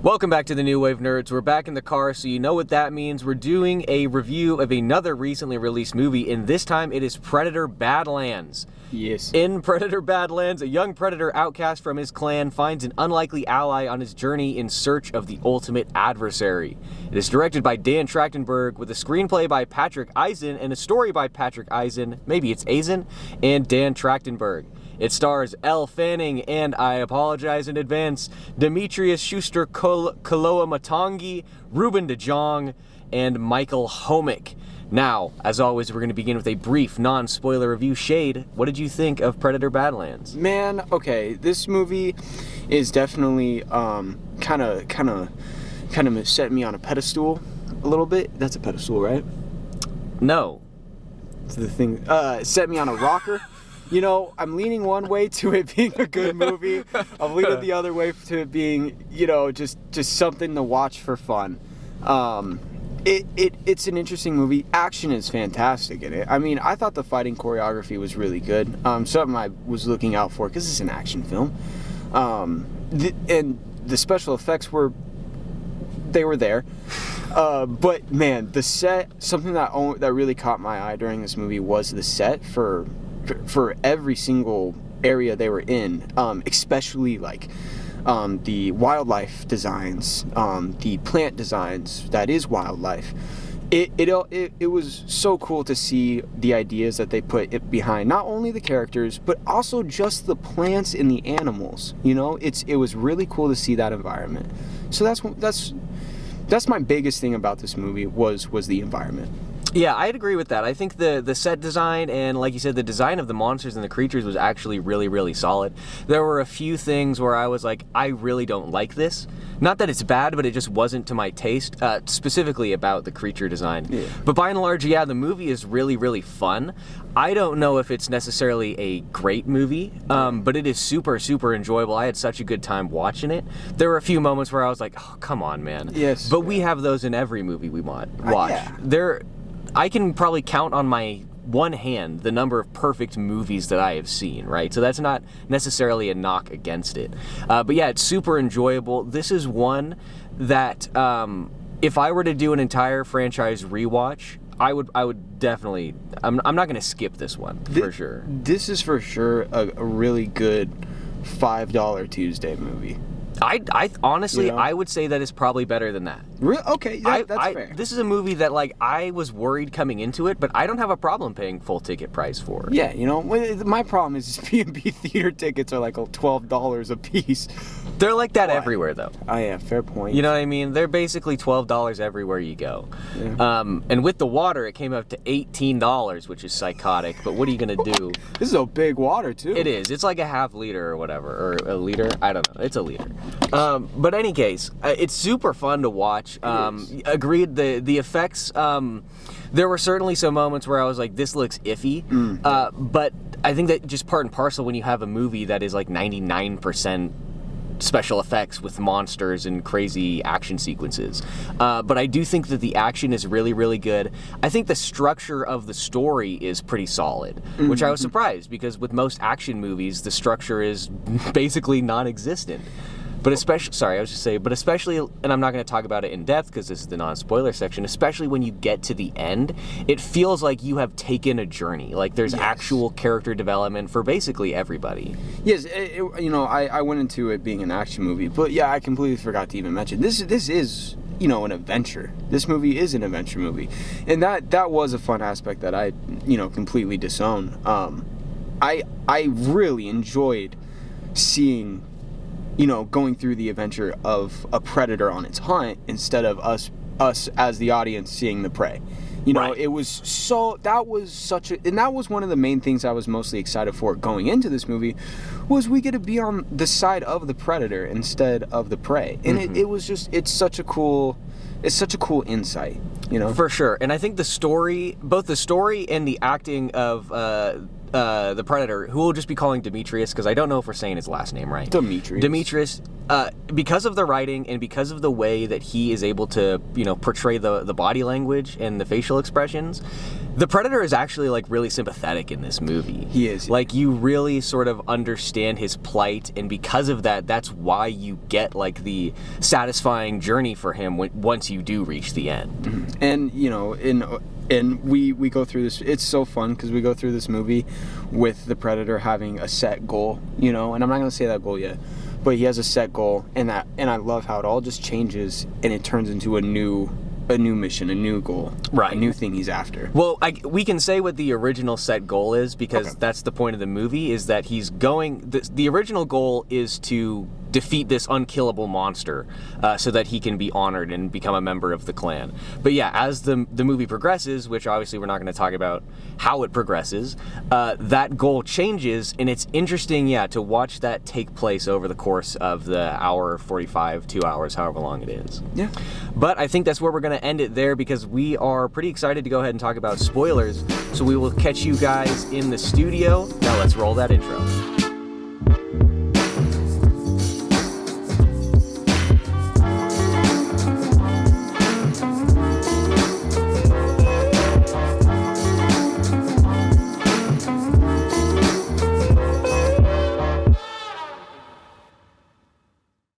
Welcome back to the New Wave Nerds. We're back in the car, so you know what that means. We're doing a review of another recently released movie, and this time it is Predator Badlands. Yes. In Predator Badlands, a young predator outcast from his clan finds an unlikely ally on his journey in search of the ultimate adversary. It is directed by Dan Trachtenberg, with a screenplay by Patrick Eisen and a story by Patrick Eisen, maybe it's Eisen, and Dan Trachtenberg. It stars Elle Fanning and, I apologize in advance, Demetrius Schuster Kaloa Matangi, Ruben de Jong, and Michael Homick. Now, as always, we're going to begin with a brief, non-spoiler review. Shayde, what did you think of Predator Badlands? Man, okay, this movie is definitely kind of set me on a pedestal a little bit. That's a pedestal, right? No. It's the thing. Set me on a rocker. You know, I'm leaning one way to it being a good movie. I'm leaning the other way to it being, just something to watch for fun. It's an interesting movie. Action is fantastic in it. I mean, I thought the fighting choreography was really good. Something I was looking out for because it's an action film. And the special effects were there. But man, the set, something that really caught my eye during this movie was the set for every single area they were in, especially like the wildlife designs, the plant designs that is wildlife. It was so cool to see the ideas that they put behind not only the characters but also just the plants and the animals. It was really cool to see that environment. So that's my biggest thing about this movie was the environment. Yeah, I'd agree with that. I think the set design and, like you said, the design of the monsters and the creatures was actually really, really solid. There were a few things where I was like, I really don't like this. Not that it's bad, but it just wasn't to my taste, specifically about the creature design. Yeah. But by and large, yeah, the movie is really, really fun. I don't know if it's necessarily a great movie, but it is super, super enjoyable. I had such a good time watching it. There were a few moments where I was like, oh, come on, man. Yes. But we have those in every movie we watch. Yeah. I can probably count on my one hand the number of perfect movies that I have seen, right? So that's not necessarily a knock against it. But yeah, it's super enjoyable. This is one that if I were to do an entire franchise rewatch, I would definitely. I'm not going to skip this one for sure. This is for sure a really good $5 Tuesday movie. I honestly, I would say that it's probably better than that. Really? Okay, that's fair. This is a movie that, like, I was worried coming into it, but I don't have a problem paying full ticket price for. Yeah, my problem is B&B theater tickets are like $12 a piece. They're like that everywhere, though. Oh yeah, fair point. You know what I mean? They're basically $12 everywhere you go. Yeah. And with the water, it came up to $18, which is psychotic. But what are you gonna do? This is a big water too. It is. It's like a half liter or whatever, or a liter. I don't know. It's a liter. But any case, it's super fun to watch. Agreed. The effects. There were certainly some moments where I was like, "This looks iffy," but I think that just part and parcel when you have a movie that is like 99% special effects with monsters and crazy action sequences. But I do think that the action is really, really good. I think the structure of the story is pretty solid, which I was surprised because with most action movies, the structure is basically non-existent. But especially, and I'm not going to talk about it in depth because this is the non-spoiler section, especially when you get to the end, it feels like you have taken a journey. Like there's actual character development for basically everybody. Yes, I went into it being an action movie, but yeah, I completely forgot to even mention, this is an adventure. This movie is an adventure movie. And that was a fun aspect that I, completely disown. I really enjoyed seeing going through the adventure of a predator on its hunt instead of us as the audience seeing the prey. Right. It was and that was one of the main things I was mostly excited for going into this movie, was we get to be on the side of the predator instead of the prey. And it's such a cool insight, For sure. And I think both the story and the acting of the Predator, who we'll just be calling Demetrius, because I don't know if we're saying his last name right. Demetrius. Because of the writing and because of the way that he is able to, portray the body language and the facial expressions, the Predator is actually like really sympathetic in this movie. He is. Like, you really sort of understand his plight, and because of that, that's why you get like the satisfying journey for him once you do reach the end. And and we go through this. It's so fun because we go through this movie with the Predator having a set goal, and I'm not gonna say that goal yet, but he has a set goal, and I love how it all just changes and it turns into a new mission, a new goal, right? A new thing he's after. Well, we can say what the original set goal is, because that's the point of the movie, is that he's going. The original goal is to defeat this unkillable monster, so that he can be honored and become a member of the clan. But yeah, as the movie progresses, which obviously we're not going to talk about how it progresses, that goal changes, and it's interesting, to watch that take place over the course of the hour 45, 2 hours, however long it is. Yeah. But I think that's where we're going to end it there, because we are pretty excited to go ahead and talk about spoilers. So we will catch you guys in the studio. Now let's roll that intro.